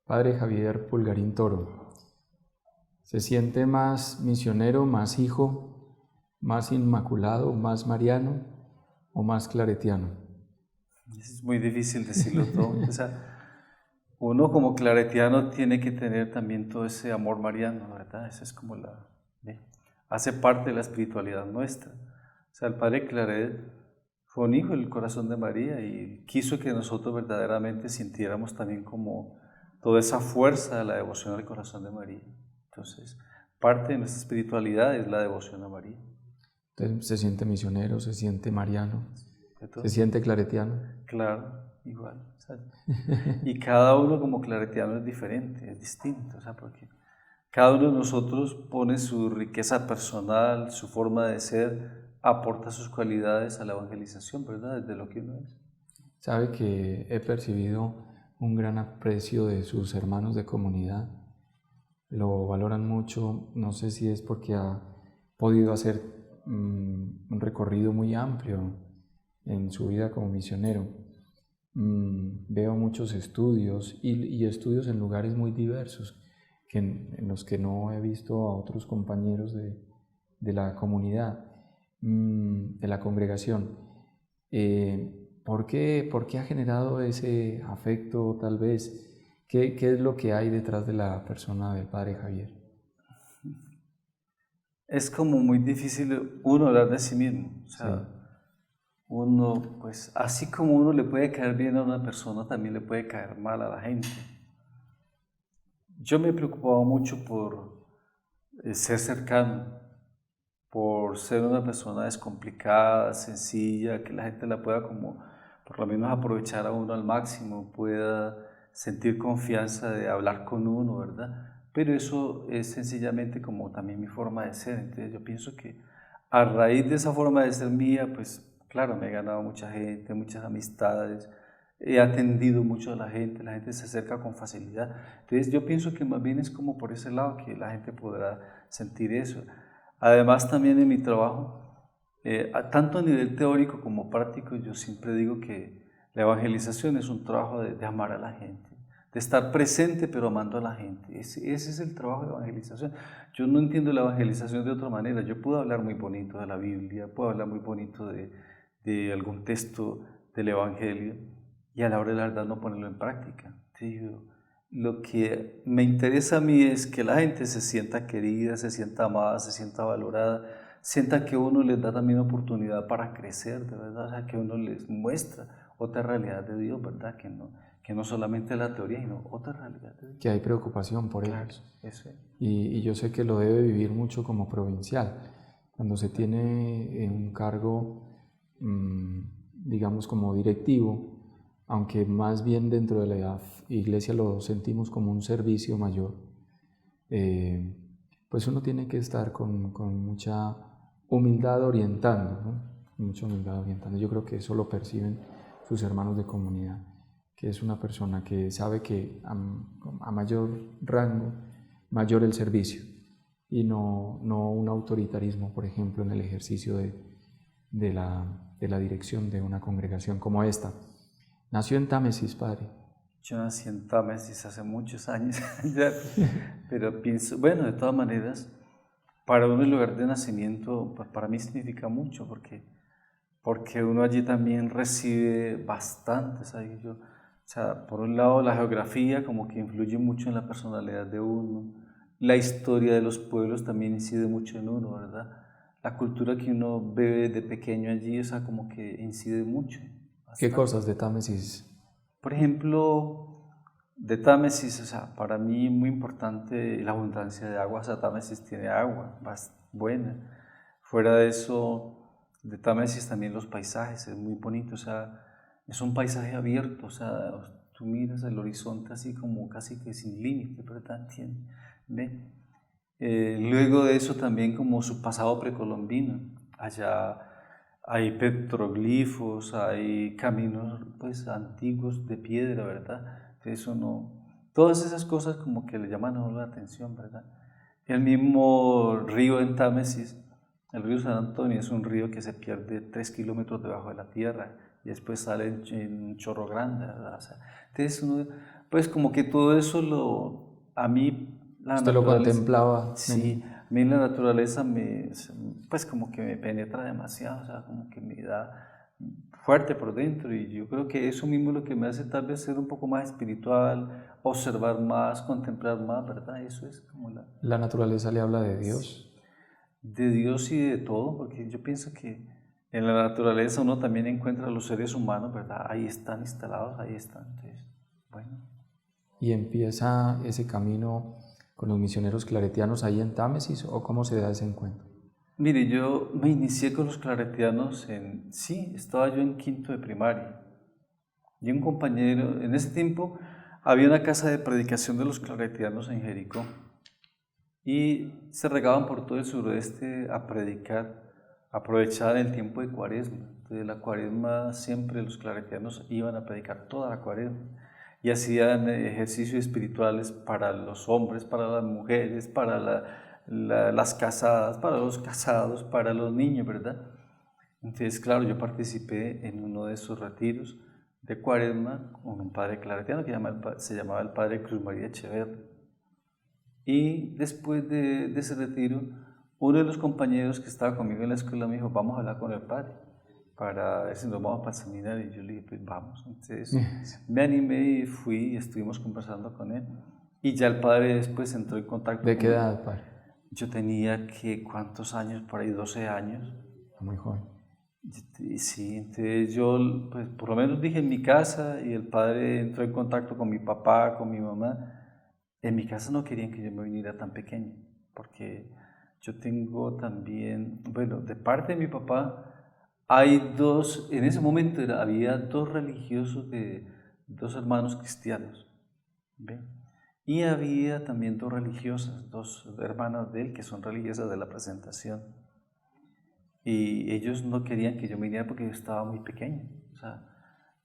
Padre Javier Pulgarín Toro, ¿se siente más misionero, más hijo, más inmaculado, más mariano o más claretiano? Es muy difícil decirlo todo. O sea, uno como claretiano tiene que tener también todo ese amor mariano, ¿verdad? Esa es como ¿ve? Hace parte de la espiritualidad nuestra. O sea, el Padre Claret fue un hijo del corazón de María y quiso que nosotros verdaderamente sintiéramos también como toda esa fuerza de la devoción al corazón de María. Entonces, parte de nuestra espiritualidad es la devoción a María. Entonces, ¿se siente misionero, se siente mariano, se ¿Cierto? siente claretiano? Claro, igual. O sea, y cada uno como claretiano es diferente, es distinto, o sea, porque cada uno de nosotros pone su riqueza personal, su forma de ser, aporta sus cualidades a la evangelización, ¿verdad? Desde lo que uno es. Sabe que he percibido un gran aprecio de sus hermanos de comunidad. Lo valoran mucho, no sé si es porque ha podido hacer un recorrido muy amplio en su vida como misionero. Veo muchos estudios y estudios en lugares muy diversos en los que no he visto a otros compañeros de la comunidad, de la congregación. ¿Por qué ha generado ese afecto tal vez? ¿Qué es lo que hay detrás de la persona del Padre Javier? Es como muy difícil uno hablar de sí mismo, o Sí, sea, uno, pues así como uno le puede caer bien a una persona, también le puede caer mal a la gente. Yo me he preocupado mucho por ser cercano, por ser una persona descomplicada, sencilla, que la gente la pueda como por lo menos aprovechar a uno al máximo, pueda sentir confianza de hablar con uno, ¿verdad? Pero eso es sencillamente como también mi forma de ser, entonces yo pienso que a raíz de esa forma de ser mía, pues claro, me he ganado mucha gente, muchas amistades, he atendido mucho a la gente se acerca con facilidad, entonces yo pienso que más bien es como por ese lado que la gente podrá sentir eso. Además, también en mi trabajo, tanto a nivel teórico como práctico, yo siempre digo que la evangelización es un trabajo de amar a la gente, de estar presente pero amando a la gente. Ese es el trabajo de evangelización. Yo no entiendo la evangelización de otra manera. Yo puedo hablar muy bonito de la Biblia, puedo hablar muy bonito de algún texto del Evangelio y a la hora de la verdad no ponerlo en práctica. Te digo, lo que me interesa a mí es que la gente se sienta querida, se sienta amada, se sienta valorada, sienta que uno les da también oportunidad para crecer, de verdad, o sea, que uno les muestra otra realidad de Dios, ¿verdad? Que no solamente la teoría, sino otra realidad de Dios. que hay preocupación por Claro, ellos. eso es. Y yo sé que lo debe vivir mucho como provincial. Cuando se tiene un cargo, digamos, como directivo, aunque más bien dentro de la iglesia lo sentimos como un servicio mayor, eh, pues uno tiene que estar con mucha humildad orientando, ¿no? Mucha humildad orientando. Yo creo que eso lo perciben sus hermanos de comunidad, que es una persona que sabe que a mayor rango, mayor el servicio, y no un autoritarismo, por ejemplo, en el ejercicio de la dirección de una congregación como esta. Nació en Támesis, padre. Yo nací en Támesis hace muchos años, ya, pero pienso, bueno, de todas maneras, para uno el lugar de nacimiento, pues para mí significa mucho, porque uno allí también recibe bastante, ¿sabes? O sea, por un lado la geografía como que influye mucho en la personalidad de uno, la historia de los pueblos también incide mucho en uno, ¿verdad? La cultura que uno ve de pequeño allí, o sea, como que incide mucho, ¿Qué bastante. cosas de Támesis? Por ejemplo, de Támesis, o sea, para mí muy importante la abundancia de agua, o sea, Támesis tiene agua, buena. Fuera de eso, de Támesis también los paisajes, es muy bonito, o sea, es un paisaje abierto, o sea, tú miras el horizonte así como casi que sin límite, ¿verdad? ¿Ve? Luego de eso también como su pasado precolombino, allá hay petroglifos, hay caminos pues antiguos de piedra, ¿verdad? Eso no, todas esas cosas como que le llaman a uno la atención, ¿verdad? El mismo río en Támesis, el río San Antonio es un río que se pierde 3 kilómetros debajo de la tierra y después sale en un chorro grande, ¿verdad? O sea, entonces uno, pues como que todo eso a mí la Usted lo naturaleza, contemplaba. sí, a mí la naturaleza pues como que me penetra demasiado, o sea, como que me da fuerte por dentro y yo creo que eso mismo es lo que me hace tal vez ser un poco más espiritual, observar más, contemplar más, ¿verdad? Eso es como La naturaleza le habla de Dios. de Dios y de todo, porque yo pienso que en la naturaleza uno también encuentra a los seres humanos, ¿verdad? Ahí están instalados, ahí están. Entonces, bueno. Y empieza ese camino con los misioneros claretianos ahí en Támesis, ¿o cómo se da ese encuentro? Mire, yo me inicié con los claretianos sí, estaba yo en quinto de primaria. Y un compañero, en ese tiempo había una casa de predicación de los claretianos en Jericó. Y se regaban por todo el suroeste a predicar, aprovechar el tiempo de Cuaresma. Entonces la Cuaresma siempre los claretianos iban a predicar toda la Cuaresma y hacían ejercicios espirituales para los hombres, para las mujeres, para las casadas, para los casados, para los niños, ¿verdad? Entonces, claro, yo participé en uno de esos retiros de Cuaresma con un padre claretiano que se llamaba el padre Cruz María Echeverri. Y después de ese retiro, uno de los compañeros que estaba conmigo en la escuela me dijo, vamos a hablar con el padre para ver si nos vamos para el seminario. Y yo le dije, pues vamos. Entonces me animé y fui y estuvimos conversando con él. Y ya el padre después entró en contacto ¿De qué conmigo. edad, padre? Yo tenía que, ¿cuántos años? Por ahí 12 años. Muy joven. Y sí, entonces yo, pues por lo menos dije en mi casa y el padre entró en contacto con mi papá, con mi mamá. En mi casa no querían que yo me viniera tan pequeño, porque yo tengo también, bueno, de parte de mi papá, en ese momento había dos religiosos dos hermanos cristianos, ¿ve? Y había también dos religiosas, dos hermanas de él que son religiosas de la presentación. Y ellos no querían que yo me viniera porque yo estaba muy pequeño, o sea,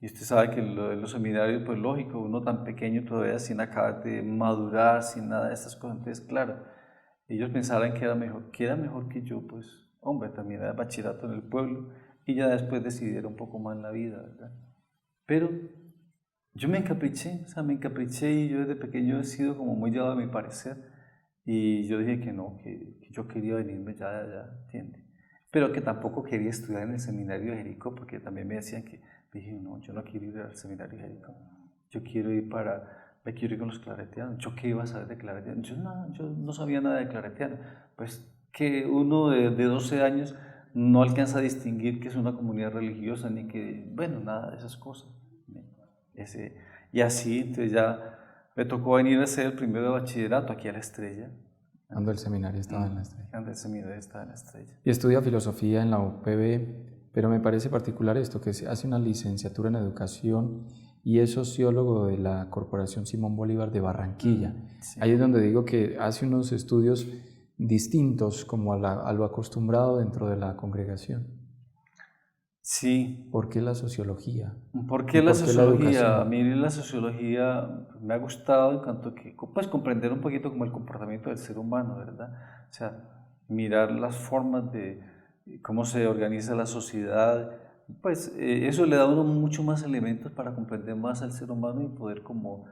y usted sabe que en los seminarios, pues lógico, uno tan pequeño todavía sin acabar de madurar, sin nada de estas cosas. Entonces, claro, ellos pensaban que era mejor que yo, pues, hombre, también era bachillerato en el pueblo y ya después decidiera un poco más en la vida, ¿verdad? Pero yo me encapriché, o sea, me encapriché y yo desde pequeño he sido como muy llevado a mi parecer y yo dije que no, que yo quería venirme ya, ¿entiende? Pero que tampoco quería estudiar en el seminario de Jericó porque también me decían que, dije, no, yo no quiero ir al seminario de Jericó, yo quiero ir me quiero ir con los claretianos. ¿Yo qué iba a saber de claretianos? Yo no sabía nada de claretianos. Pues que uno de 12 años no alcanza a distinguir que es una comunidad religiosa ni que, bueno, nada de esas cosas. Y así, entonces ya me tocó venir a hacer el primero de bachillerato aquí a La Estrella. Cuando el seminario estaba en La Estrella. Cuando el seminario estaba en La Estrella. Y estudia filosofía en la UPB, pero me parece particular esto, que hace una licenciatura en educación y es sociólogo de la Corporación Simón Bolívar de Barranquilla. Sí. Ahí es donde digo que hace unos estudios distintos como a lo acostumbrado dentro de la congregación. Sí. ¿Por qué la sociología? ¿Por qué la sociología? A mí la sociología me ha gustado en cuanto que, pues, comprender un poquito como el comportamiento del ser humano, ¿verdad? O sea, mirar las formas de cómo se organiza la sociedad, pues eso le da a uno mucho más elementos para comprender más al ser humano y poder como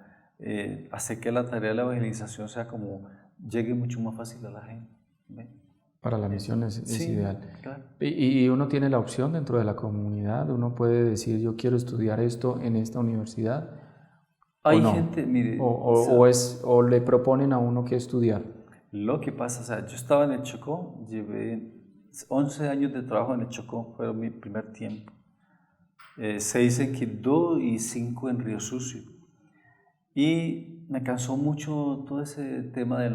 hacer que la tarea de la evangelización sea como llegue mucho más fácil a la gente, ¿ve? Para la misión es sí, ideal. Claro. Y uno tiene la opción dentro de la comunidad, uno puede decir yo quiero estudiar esto en esta universidad. Hay ¿o no? gente, mire, o le proponen a uno qué estudiar. Lo que pasa, o sea, yo estaba en el Chocó, llevé 11 años de trabajo en el Chocó, fue mi primer tiempo. 6 en Quibdó y 5 en Río Sucio. Y me cansó mucho todo ese tema de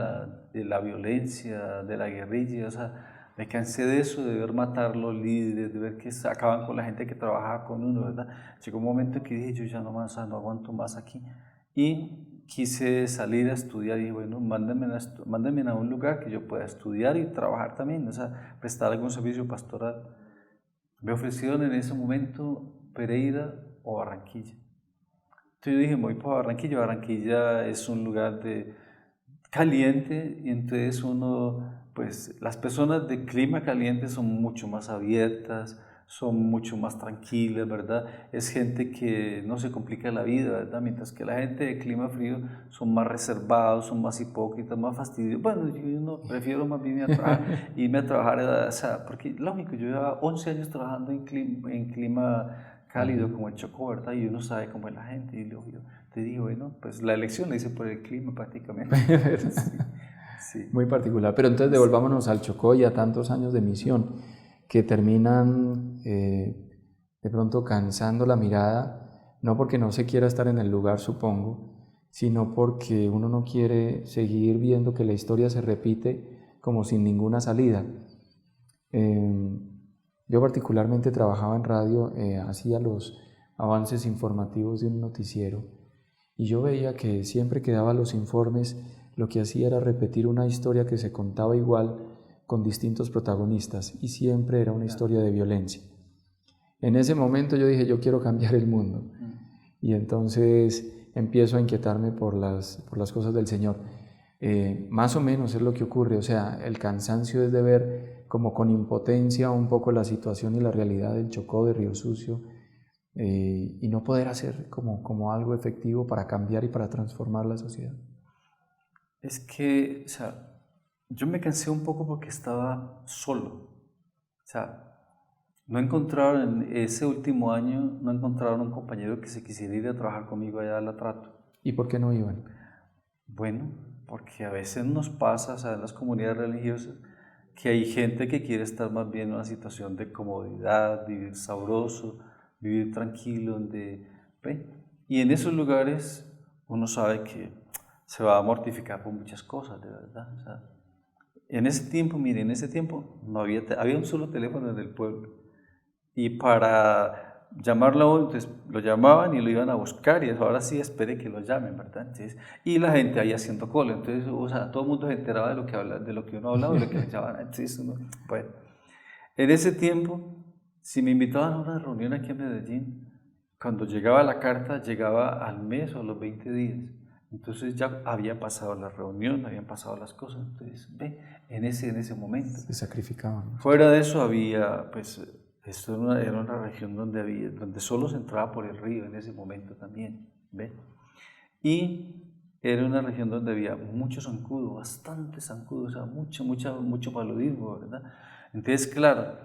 la violencia, de la guerrilla, o sea, me cansé de eso, de ver matar los líderes, de ver que acaban con la gente que trabajaba con uno, ¿verdad? Llegó un momento que dije, yo ya no más, no aguanto más aquí. Y quise salir a estudiar y dije, bueno, mándenme a un lugar que yo pueda estudiar y trabajar también, o sea, prestar algún servicio pastoral. Me ofrecieron en ese momento Pereira o Barranquilla. Entonces yo dije, me voy para Barranquilla. Barranquilla es un lugar caliente y entonces las personas de clima caliente son mucho más abiertas, son mucho más tranquilas, ¿verdad? Es gente que no se complica la vida, ¿verdad? Mientras que la gente de clima frío son más reservados, son más hipócritas, más fastidiosos. Bueno, yo no, prefiero más bien irme a trabajar, o sea, porque lógico, yo llevaba 11 años trabajando en clima cálido como el Chocó, ¿verdad? Y uno sabe cómo es la gente. Y luego yo te digo, bueno, pues la elección la hice por el clima prácticamente. Sí, sí. Muy particular. Pero entonces devolvámonos al Chocó y a tantos años de misión que terminan de pronto cansando la mirada, no porque no se quiera estar en el lugar, supongo, sino porque uno no quiere seguir viendo que la historia se repite como sin ninguna salida. Yo particularmente trabajaba en radio, hacía los avances informativos de un noticiero y yo veía que siempre que daba los informes lo que hacía era repetir una historia que se contaba igual con distintos protagonistas y siempre era una historia de violencia. En ese momento yo dije, yo quiero cambiar el mundo y entonces empiezo a inquietarme por las cosas del Señor. Más o menos es lo que ocurre, o sea, el cansancio es de ver como con impotencia un poco la situación y la realidad del Chocó, de Río Sucio, y no poder hacer como algo efectivo para cambiar y para transformar la sociedad. Es que, o sea, yo me cansé un poco porque estaba solo. O sea, no encontraron en ese último año, no encontraron un compañero que se quisiera ir a trabajar conmigo allá al Atrato. ¿Y por qué no iban? Bueno, porque a veces nos pasa, o sea, en las comunidades religiosas, que hay gente que quiere estar más bien en una situación de comodidad, vivir sabroso, vivir tranquilo, ¿ve? Y en esos lugares uno sabe que se va a mortificar por muchas cosas, de verdad. O sea, en ese tiempo, mire, en ese tiempo no había un solo teléfono en el pueblo. Y para llamarlo a uno, entonces lo llamaban y lo iban a buscar y ahora sí espere que lo llamen, ¿verdad? Entonces, y la gente ahí haciendo cola, entonces, o sea, todo el mundo se enteraba de lo que uno hablaba, de lo que le llamaban. Entonces, bueno, en ese tiempo, si me invitaban a una reunión aquí en Medellín, cuando llegaba la carta, llegaba al mes o a los 20 días. Entonces ya había pasado la reunión, habían pasado las cosas. Entonces, ve, en ese momento. Se sacrificaban. Fuera de eso había, pues, esto era una región donde solo se entraba por el río en ese momento también, ¿ve? Y era una región donde había mucho zancudo, bastante zancudo, o sea, mucho paludismo, ¿verdad? Entonces, claro,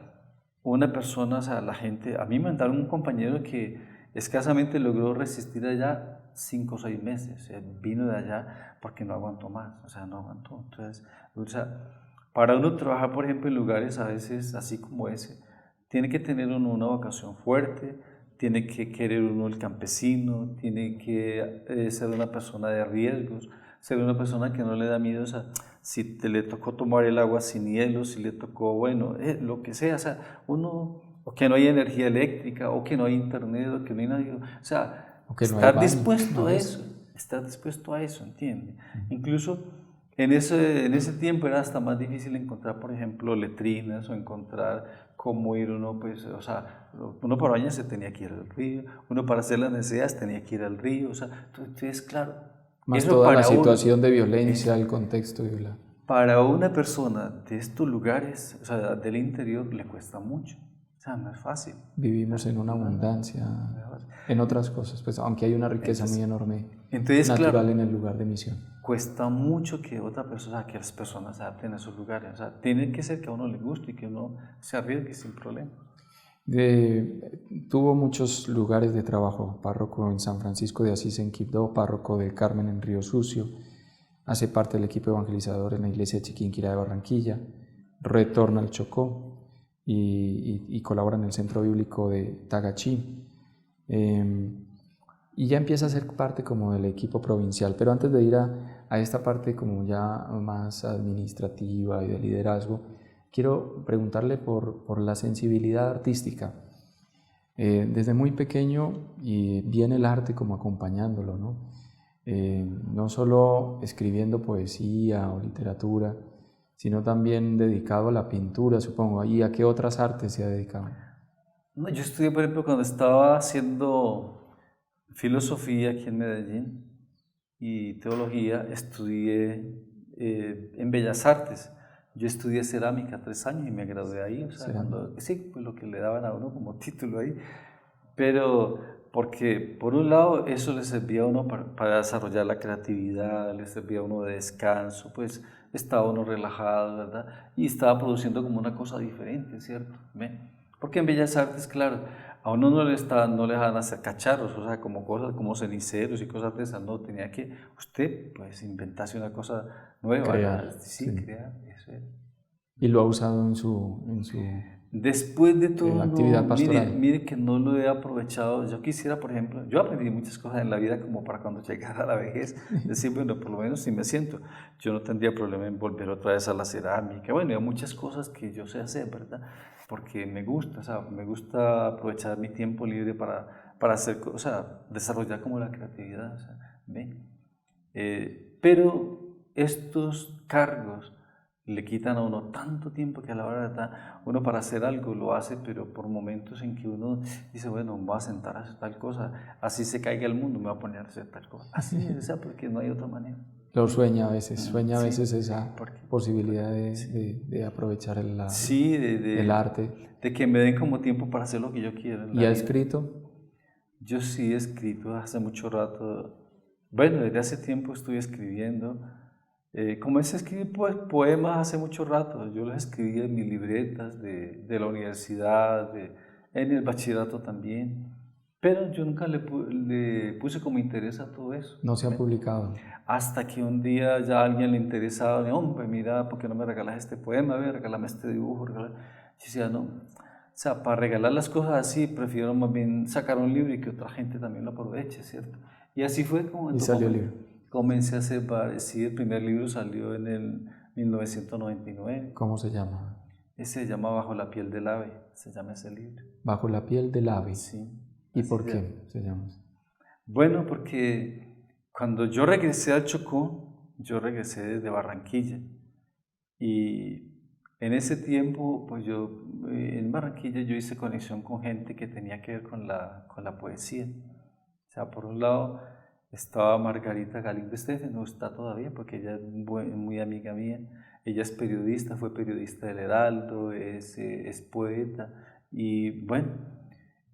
una persona, o sea, la gente, a mí me mandaron un compañero que escasamente logró resistir allá 5 o 6 meses, vino de allá porque no aguantó más, o sea, no aguantó. Entonces, o sea, para uno trabajar, por ejemplo, en lugares a veces así como ese, tiene que tener uno una vocación fuerte, tiene que querer uno el campesino, tiene que ser una persona de riesgos, ser una persona que no le da miedo, o sea, si te le tocó tomar el agua sin hielo, si le tocó, bueno, lo que sea, o sea, uno, o que no hay energía eléctrica, o que no hay internet, o que no hay nadie, o sea, estar dispuesto a eso, estar dispuesto a eso, ¿entiende? Incluso en ese tiempo era hasta más difícil encontrar, por ejemplo, letrinas o encontrar cómo ir uno, pues, o sea, uno para bañarse tenía que ir al río, uno para hacer las necesidades tenía que ir al río, o sea, entonces, claro. Más eso toda la situación de violencia, el contexto violento. Para una persona de estos lugares, o sea, del interior, le cuesta mucho. O sea, no es fácil. Vivimos en una abundancia, en otras cosas, pues aunque hay una riqueza muy enorme, natural, claro, en el lugar de misión. Cuesta mucho que otra persona, que las personas se adapten a esos lugares. O sea, tiene que ser que a uno le guste y que uno se arriesgue sin problema. Tuvo muchos lugares de trabajo, párroco en San Francisco de Asís en Quibdó, párroco del Carmen en Río Sucio, hace parte del equipo evangelizador en la iglesia de Chiquinquirá de Barranquilla, retorna al Chocó y colabora en el centro bíblico de Tagachí. Y ya empieza a ser parte como del equipo provincial, pero antes de ir a esta parte como ya más administrativa y de liderazgo, quiero preguntarle por la sensibilidad artística. Desde muy pequeño y viene el arte como acompañándolo, ¿no? No solo escribiendo poesía o literatura, sino también dedicado a la pintura, supongo. ¿Y a qué otras artes se ha dedicado? No, yo estudié, por ejemplo, cuando estaba haciendo filosofía aquí en Medellín y teología, estudié en Bellas Artes. Yo estudié cerámica 3 años y me gradué ahí, o sea, sí, pues lo que le daban a uno como título ahí, pero porque por un lado eso le servía a uno para desarrollar la creatividad, le servía a uno de descanso, pues estaba uno relajado, ¿verdad? Y estaba produciendo como una cosa diferente, ¿cierto? ¿Ve? Porque en Bellas Artes, claro, a uno no le van a hacer cacharros, o sea, como cosas como ceniceros y cosas de esas, no, tenía que usted pues inventarse una cosa nueva, crear, sí, crear, eso es. Y lo ha usado en su Después de todo, actividad no, pastoral. mire que no lo he aprovechado. Yo quisiera, por ejemplo, yo aprendí muchas cosas en la vida como para cuando llegara a la vejez, decir, bueno, por lo menos si me siento, yo no tendría problema en volver otra vez a la cerámica. Bueno, hay muchas cosas que yo sé hacer, ¿verdad? Porque me gusta, o sea, me gusta aprovechar mi tiempo libre para hacer, o sea, desarrollar como la creatividad, o sea, ¿ve? Pero estos cargos le quitan a uno tanto tiempo que a la hora de verdad, uno para hacer algo lo hace, pero por momentos en que uno dice, bueno, me voy a sentar a hacer tal cosa, así se caiga el mundo, me voy a poner a hacer tal cosa. Así es, o sea, porque no hay otra manera. Lo sueña a veces, esa porque posibilidad de aprovechar el arte. De que me den como tiempo para hacer lo que yo quiero. ¿Y ha escrito? Yo sí he escrito hace mucho rato. Bueno, desde hace tiempo estoy escribiendo. Comencé a escribir poemas hace mucho rato. Yo los escribía en mis libretas de la universidad, en el bachillerato también. Pero yo nunca le puse como interés a todo eso. No se ha publicado. Hasta que un día ya a alguien le interesaba, me hombre, mira, ¿por qué no me regalas este poema? Regálame este dibujo. Yo decía, no. O sea, para regalar las cosas así, prefiero más bien sacar un libro y que otra gente también lo aproveche, ¿cierto? Y así fue como... ¿Y salió el libro? Comencé a hacer, sí, el primer libro salió en el 1999. ¿Cómo se llama? Ese se llama Bajo la piel del ave, se llama ese libro. Bajo la piel del ave. Sí. ¿Y por qué se llama? Bueno, porque cuando yo regresé al Chocó, yo regresé desde Barranquilla. Y en ese tiempo, pues yo, en Barranquilla yo hice conexión con gente que tenía que ver con la poesía. O sea, por un lado estaba Margarita Galindo Estefan, no está todavía porque ella es muy amiga mía. Ella es periodista, fue periodista del Heraldo, es poeta y bueno,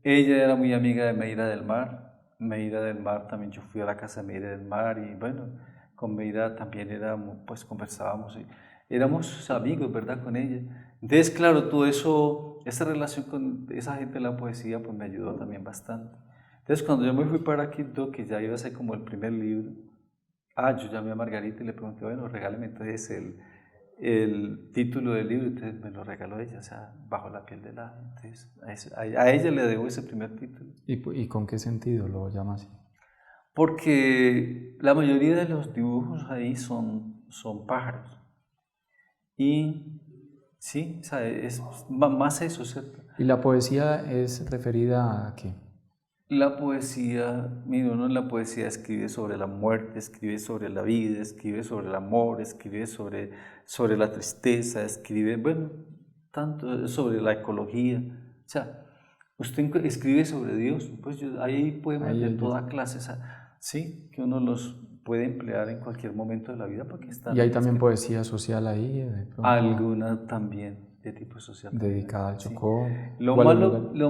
ella era muy amiga de Meira del Mar. Meira del Mar también, yo fui a la casa de Meira del Mar y bueno, con Meira también pues conversábamos y éramos amigos, ¿verdad? Con ella. Entonces, claro, todo eso, esa relación con esa gente de la poesía pues me ayudó también bastante. Entonces, cuando yo me fui para Quito, que ya iba a ser como el primer libro, yo llamé a Margarita y le pregunté, bueno, regáleme entonces el título del libro, entonces me lo regaló ella, o sea, Bajo la piel del ave. Entonces, a ella le debo ese primer título. ¿Y con qué sentido lo llama así? Porque la mayoría de los dibujos ahí son pájaros. Y sí, o sea, es más eso, ¿cierto? ¿Y la poesía es referida a qué? La poesía, mira, uno en la poesía escribe sobre la muerte, escribe sobre la vida, escribe sobre el amor, escribe sobre la tristeza, escribe, bueno, tanto sobre la ecología. O sea, usted escribe sobre Dios, pues hay poemas de toda clase, o sea, sí, que uno los puede emplear en cualquier momento de la vida porque están... ¿Y hay también poesía social ahí? Alguna también. De tipo social. Dedicada al Chocó. Sí. Lo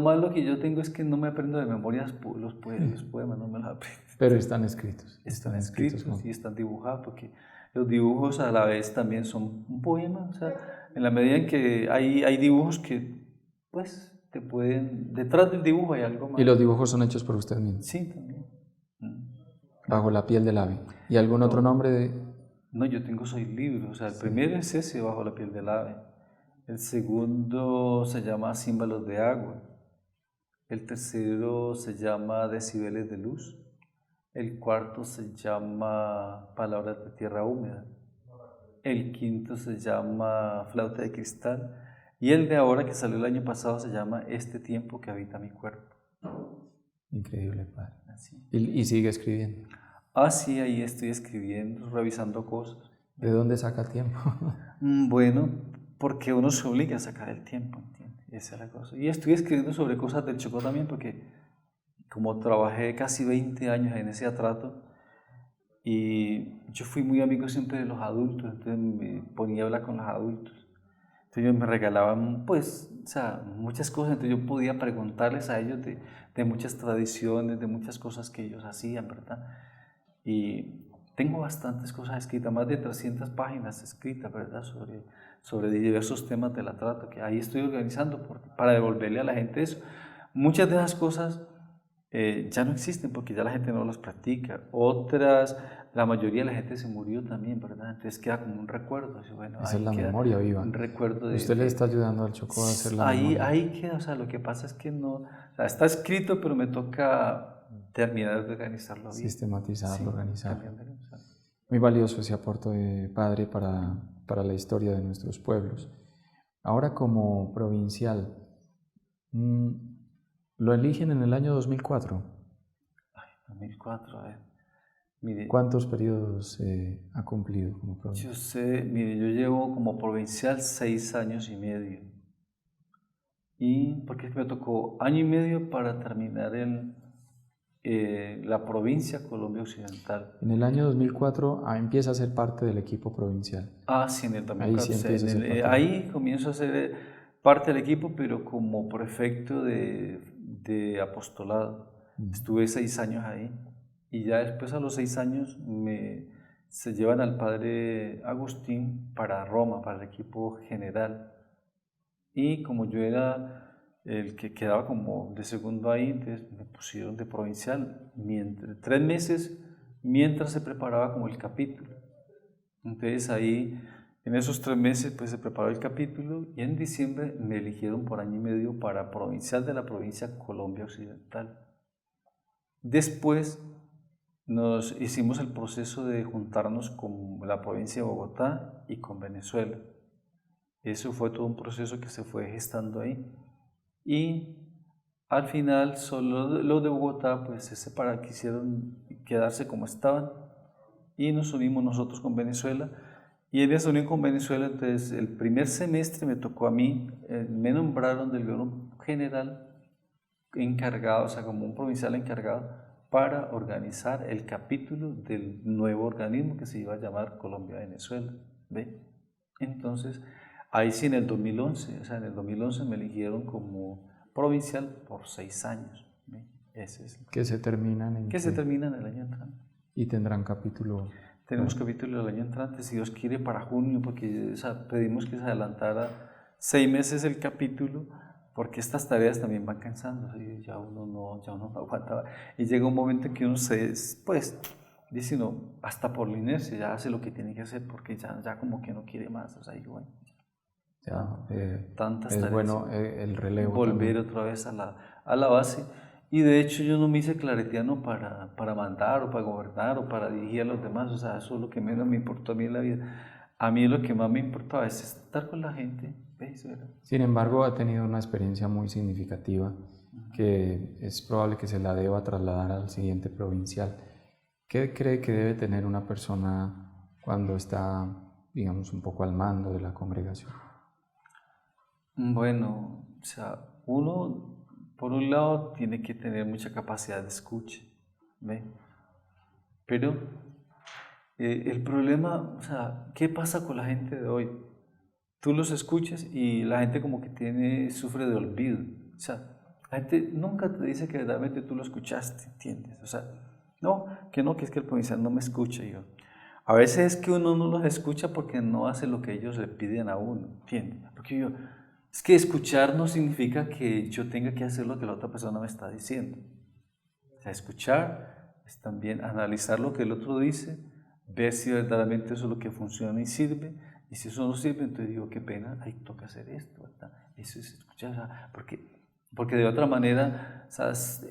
malo que yo tengo es que no me aprendo de memoria los poemas, no me los aprendo. Pero están escritos. Están escritos y están dibujados, porque los dibujos a la vez también son un poema, o sea, en la medida en que hay dibujos que, pues, te pueden... Detrás del dibujo hay algo más. ¿Y los dibujos son hechos por usted mismo? Sí, también. Bajo la piel del ave. ¿Y algún otro nombre? No, yo tengo Soy Libro, o sea, el primero es ese, Bajo la piel del ave. El segundo se llama Címbalos de agua. El tercero se llama Decibeles de luz. El cuarto se llama Palabras de tierra húmeda. El quinto se llama Flauta de cristal. Y el de ahora, que salió el año pasado, se llama Este tiempo que habita mi cuerpo. Increíble, padre. ¿Y sigue escribiendo? Sí, ahí estoy escribiendo, revisando cosas. ¿De dónde saca tiempo? Bueno, porque uno se obliga a sacar el tiempo, ¿entiendes? Esa es la cosa. Y estoy escribiendo sobre cosas del Chocó también, porque como trabajé casi 20 años en ese atrato, y yo fui muy amigo siempre de los adultos, entonces me ponía a hablar con los adultos. Entonces ellos me regalaban, pues, o sea, muchas cosas, entonces yo podía preguntarles a ellos de muchas tradiciones, de muchas cosas que ellos hacían, ¿verdad? Y tengo bastantes cosas escritas, más de 300 páginas escritas, ¿verdad? Sobre diversos temas de la trata, que ahí estoy organizando para devolverle a la gente eso. Muchas de esas cosas ya no existen porque ya la gente no las practica. Otras, la mayoría de la gente se murió también, ¿verdad? Entonces queda como un recuerdo. Así, bueno, Esa ahí es la queda memoria viva. un recuerdo de... Usted le está ayudando al Chocó a hacer la memoria. Ahí queda, o sea, lo que pasa es que no, o sea, está escrito, pero me toca terminar de organizarlo bien. Sistematizarlo, organizarlo. Terminar de organizarlo. Muy valioso ese aporte de padre para la historia de nuestros pueblos. Ahora como provincial, lo eligen en el año 2004. 2004, a ver. Mire, ¿Cuántos periodos ha cumplido como provincial? yo sé, mire, yo llevo como provincial 6 años y medio. Y porque me tocó año y medio para terminar la provincia Colombia Occidental. En el año 2004 empieza a ser parte del equipo provincial. Sí, en el 2004. Ahí sí empieza a ser parte. Ahí comienzo a ser parte del equipo, pero como prefecto de apostolado. Estuve 6 años ahí. Y ya después, a los 6 años, se llevan al padre Agustín para Roma, para el equipo general. Y como yo era el que quedaba como de segundo ahí, entonces me pusieron de provincial 3 meses mientras se preparaba como el capítulo. Entonces ahí, en esos 3 meses, pues se preparó el capítulo y en diciembre me eligieron por año y medio para provincial de la provincia Colombia Occidental. Después nos hicimos el proceso de juntarnos con la provincia de Bogotá y con Venezuela. Eso fue todo un proceso que se fue gestando ahí. Y al final solo los de Bogotá pues se separaron, quisieron quedarse como estaban y nos unimos nosotros con Venezuela. Y en esa unión con Venezuela, entonces el primer semestre me tocó a mí, me nombraron del gobierno general encargado, o sea, como un provincial encargado para organizar el capítulo del nuevo organismo que se iba a llamar Colombia-Venezuela. ¿Ve? Entonces, ahí sí en el 2011, o sea, en el 2011 me eligieron como provincial por 6 años. ¿Ve? Ese es que se terminan en... Que se terminan el año entrante. Y tendrán capítulo... Tenemos capítulo el año entrante, si Dios quiere, para junio, porque o sea, pedimos que se adelantara 6 meses el capítulo, porque estas tareas también van cansando, y ya uno no aguantaba. Y llega un momento en que uno pues, dice, no, hasta por la inercia, ya hace lo que tiene que hacer, porque ya como que no quiere más, o sea, y bueno. Tantas tareas. Es bueno el relevo. Volver también. otra vez a la base. Y de hecho yo no me hice claretiano para mandar o para gobernar o para dirigir a los demás, o sea, eso es lo que menos me importó a mí en la vida. A mí lo que más me importaba es estar con la gente. ¿Ves? Sin embargo, ha tenido una experiencia muy significativa que es probable que se la deba trasladar al siguiente provincial. ¿Qué cree que debe tener una persona cuando está, digamos, un poco al mando de la congregación? Bueno, o sea, uno, por un lado, tiene que tener mucha capacidad de escucha, ¿ve? Pero el problema, o sea, ¿qué pasa con la gente de hoy? Tú los escuchas y la gente como que sufre de olvido. O sea, la gente nunca te dice que verdaderamente tú lo escuchaste, ¿entiendes? O sea, que es que el provincial no me escucha. A veces es que uno no los escucha porque no hace lo que ellos le piden a uno, ¿entiendes? Porque es que escuchar no significa que yo tenga que hacer lo que la otra persona me está diciendo. O sea, escuchar es también analizar lo que el otro dice, ver si verdaderamente eso es lo que funciona y sirve. Y si eso no sirve, entonces digo, qué pena, ahí toca hacer esto, ¿verdad? Eso es escuchar, o sea, porque de otra manera, ¿sabes?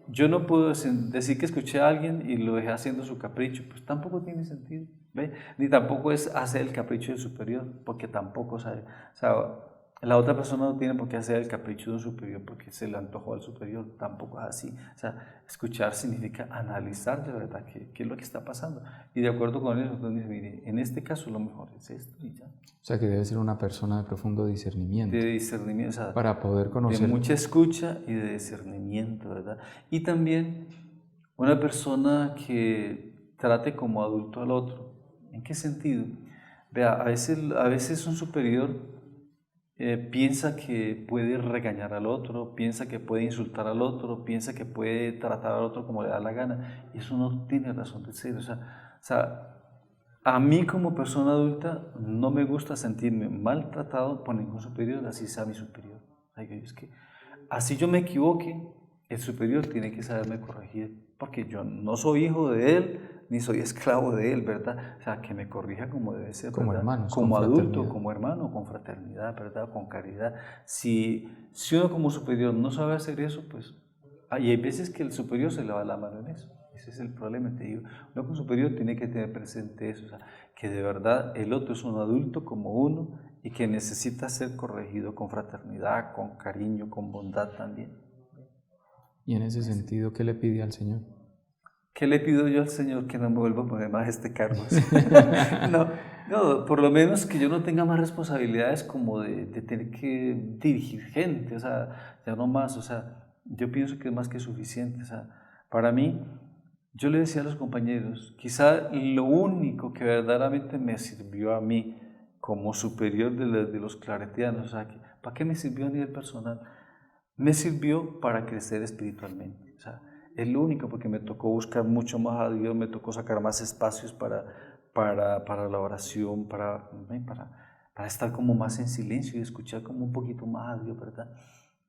Yo no puedo decir que escuché a alguien y lo dejé haciendo su capricho, pues tampoco tiene sentido, ¿ve? Ni tampoco es hacer el capricho del superior, porque tampoco, o sea, la otra persona no tiene por qué hacer el capricho de un superior porque se le antojó al superior, tampoco es así. O sea, escuchar significa analizar de verdad qué es lo que está pasando. Y de acuerdo con eso, entonces, mire, en este caso lo mejor es esto y ya. O sea, que debe ser una persona de profundo discernimiento. De discernimiento, o sea, para poder conocer. De mucha escucha y de discernimiento, ¿verdad? Y también una persona que trate como adulto al otro. ¿En qué sentido? Vea, a veces un superior piensa que puede regañar al otro, piensa que puede insultar al otro, piensa que puede tratar al otro como le da la gana, y eso no tiene razón de ser. O sea, a mí como persona adulta no me gusta sentirme maltratado por ningún superior, así sea mi superior. Es que así yo me equivoque, el superior tiene que saberme corregir, porque yo no soy hijo de él, ni soy esclavo de él, ¿verdad? O sea, que me corrija como debe ser, como ¿verdad? hermanos, como con adulto, fraternidad. como hermano, con fraternidad, ¿verdad? Con caridad. Si uno como superior no sabe hacer eso, pues y hay veces que el superior se le va la mano en eso. Ese es el problema, te digo. Uno como superior tiene que tener presente eso, o sea, que de verdad el otro es un adulto como uno y que necesita ser corregido con fraternidad, con cariño, con bondad también. Y en ese sentido, ¿qué le pide al Señor? ¿Qué le pido yo al Señor? Que no me vuelva a poner más este cargo. No, por lo menos que yo no tenga más responsabilidades como de tener que dirigir gente, o sea, ya no más, o sea, yo pienso que es más que suficiente, o sea, para mí, yo le decía a los compañeros, quizá lo único que verdaderamente me sirvió a mí como superior de los claretianos, o sea, ¿para qué me sirvió a nivel personal? Me sirvió para crecer espiritualmente, o sea, es lo único, porque me tocó buscar mucho más a Dios, me tocó sacar más espacios para la oración, para estar como más en silencio y escuchar como un poquito más a Dios, ¿verdad?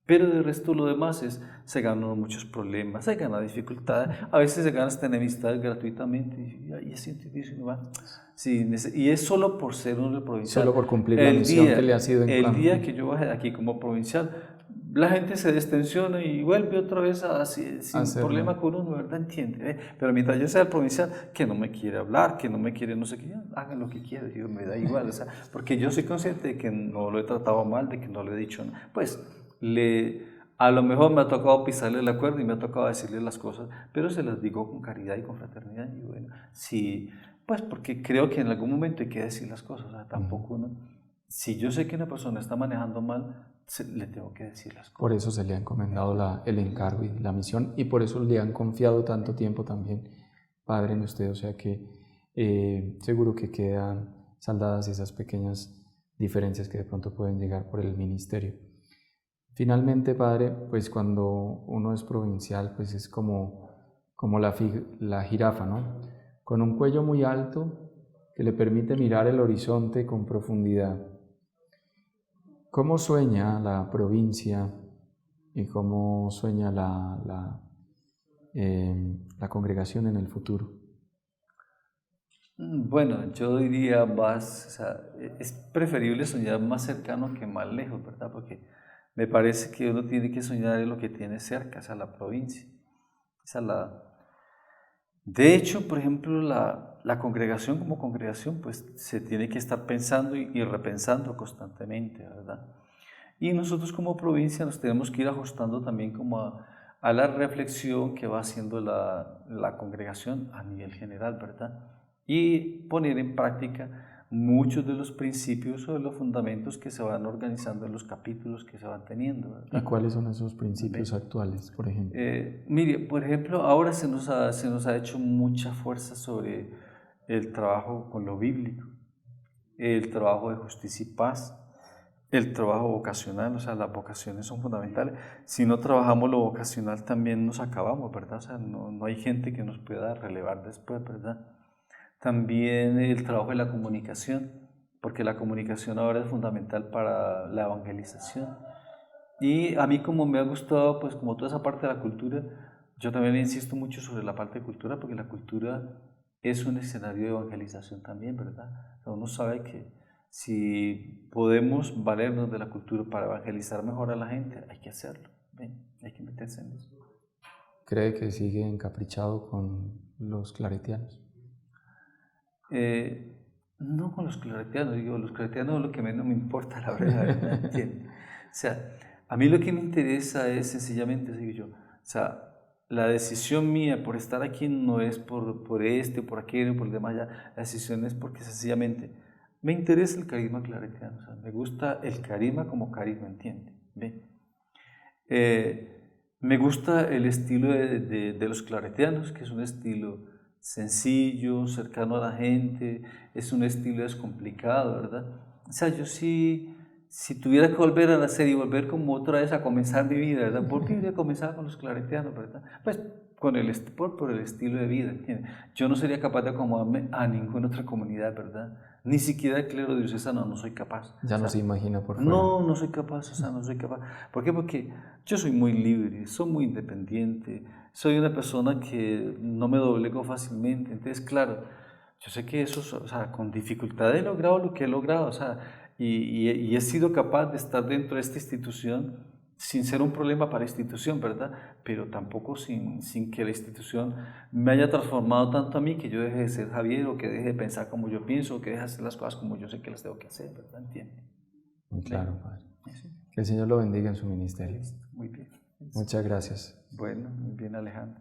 Pero de resto lo demás se ganan muchos problemas, se ganan dificultades, a veces se ganan hasta enemistades gratuitamente, y así dice uno va. Sí, y es solo por ser un provincial. Solo por cumplir la misión que le ha sido El día que yo bajé de aquí como provincial, la gente se destensiona y vuelve otra vez sin problema con uno, ¿verdad? Entiende. Pero mientras yo sea el provincial, que no me quiere hablar, que no me quiere no sé qué, hagan lo que quieran, yo me da igual, o sea, porque yo soy consciente de que no lo he tratado mal, de que no le he dicho nada. Pues a lo mejor me ha tocado pisarle la cuerda y me ha tocado decirle las cosas, pero se las digo con caridad y con fraternidad. Y bueno, sí, pues porque creo que en algún momento hay que decir las cosas, o sea, tampoco uno, si yo sé que una persona está manejando mal, le tengo que decir las cosas. Por eso se le ha encomendado el encargo y la misión, y por eso le han confiado tanto tiempo también, Padre, en usted. O sea que seguro que quedan saldadas esas pequeñas diferencias que de pronto pueden llegar por el ministerio. Finalmente, Padre, pues cuando uno es provincial, pues es como la jirafa, ¿no? Con un cuello muy alto que le permite mirar el horizonte con profundidad. ¿Cómo sueña la provincia y cómo sueña la congregación en el futuro? Bueno, yo diría más, o sea, es preferible soñar más cercano que más lejos, ¿verdad? Porque me parece que uno tiene que soñar en lo que tiene cerca, o sea, la provincia. De hecho, por ejemplo, la congregación como congregación, pues se tiene que estar pensando y repensando constantemente, ¿verdad? Y nosotros como provincia nos tenemos que ir ajustando también como a la reflexión que va haciendo la congregación a nivel general, ¿verdad? Y poner en práctica muchos de los principios o de los fundamentos que se van organizando en los capítulos que se van teniendo, ¿verdad? ¿Y cuáles son esos principios actuales, por ejemplo? Mire, por ejemplo, ahora se nos ha hecho mucha fuerza sobre el trabajo con lo bíblico, el trabajo de justicia y paz, el trabajo vocacional, o sea, las vocaciones son fundamentales. Si no trabajamos lo vocacional también nos acabamos, ¿verdad? O sea, no hay gente que nos pueda relevar después, ¿verdad? También el trabajo de la comunicación, porque la comunicación ahora es fundamental para la evangelización. Y a mí como me ha gustado, pues como toda esa parte de la cultura, yo también insisto mucho sobre la parte de cultura, porque la cultura es un escenario de evangelización también, ¿verdad? O sea, uno sabe que si podemos valernos de la cultura para evangelizar mejor a la gente, hay que hacerlo, ¿ven? Hay que meterse en eso. ¿Cree que sigue encaprichado con los claretianos? No con los claretianos, digo, los claretianos es lo que menos me importa, la verdad, ¿entiendes? O sea, a mí lo que me interesa es sencillamente, digo yo, o sea, la decisión mía por estar aquí no es por este, por aquello, por el demás, ya, la decisión es porque sencillamente me interesa el carisma claretiano, o sea, me gusta el carisma como carisma, ¿entiendes? ¿Ve? Me gusta el estilo de los claretianos, que es un estilo sencillo, cercano a la gente, es un estilo descomplicado, ¿verdad? O sea, yo sí si tuviera que volver a nacer y volver como otra vez a comenzar mi vida, ¿verdad? ¿Por qué iría a comenzar con los claretianos, verdad? Pues por el estilo de vida, ¿entiendes? Yo no sería capaz de acomodarme a ninguna otra comunidad, ¿verdad? Ni siquiera el clero diocesano, no soy capaz. Ya no se imagina por fuera. No, no soy capaz, o sea, no soy capaz. ¿Por qué? Porque yo soy muy libre, soy muy independiente, soy una persona que no me doblego fácilmente. Entonces, claro, yo sé que eso, o sea, con dificultad he logrado lo que he logrado, o sea, y he sido capaz de estar dentro de esta institución sin ser un problema para la institución, ¿verdad? Pero tampoco sin que la institución me haya transformado tanto a mí que yo deje de ser Javier o que deje de pensar como yo pienso o que deje de hacer las cosas como yo sé que las tengo que hacer, ¿verdad? ¿Entiende? Muy claro, Padre. Sí. Que el Señor lo bendiga en su ministerio. Muy bien. Muchas gracias. Bueno, muy bien, Alejandro.